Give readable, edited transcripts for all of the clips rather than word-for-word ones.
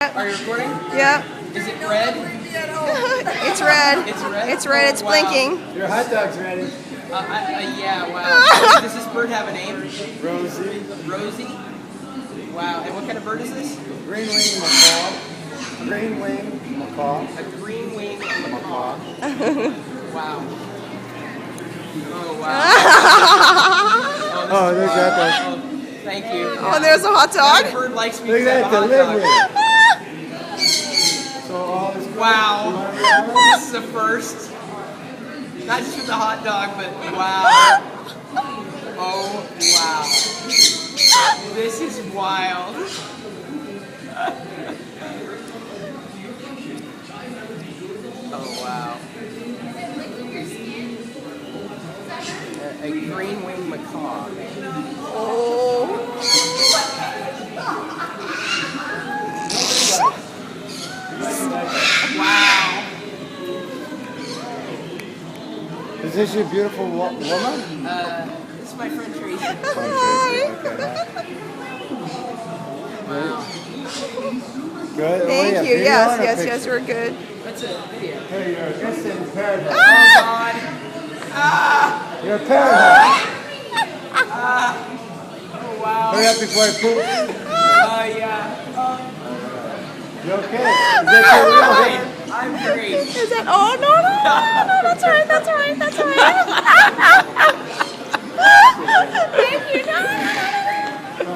Are you recording? Yep. Is it red? It's red. It's red? It's red. It's wow. blinking. Your hot dog's ready. Yeah, wow. Does this bird have a name? Rosie. Rosie? Wow. And what kind of bird is this? Green wing macaw. Green wing macaw. A green wing macaw. Wow. Oh, wow. Oh, there's that dog. Oh, thank you. Oh, there's a hot dog. That bird likes me Look because I at have a that hot delivery. dog. So all this Wow. This is a first. Not just with the hot dog, but wow. Oh, wow. This is wild. Oh, wow. A green wing macaw. Oh. Wow. Is this your beautiful woman? This is my friend Tracy. Wow. Good. Thank you. Yes, we're good. That's a video. Hey, you're a guest in paradise. Oh, God. You're a paradise. Oh, wow. Hurry up before I poop. Oh, yeah. You okay? Is that your real hair? I'm great. Is that? Oh no! That's all right. That's all right. That's all right. Thank you. No.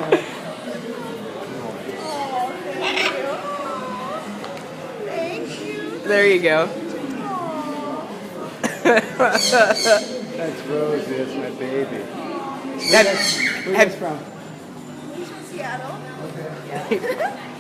Thank you. There you go. That's Rosie. That's my baby. Where's that from? Seattle. Okay.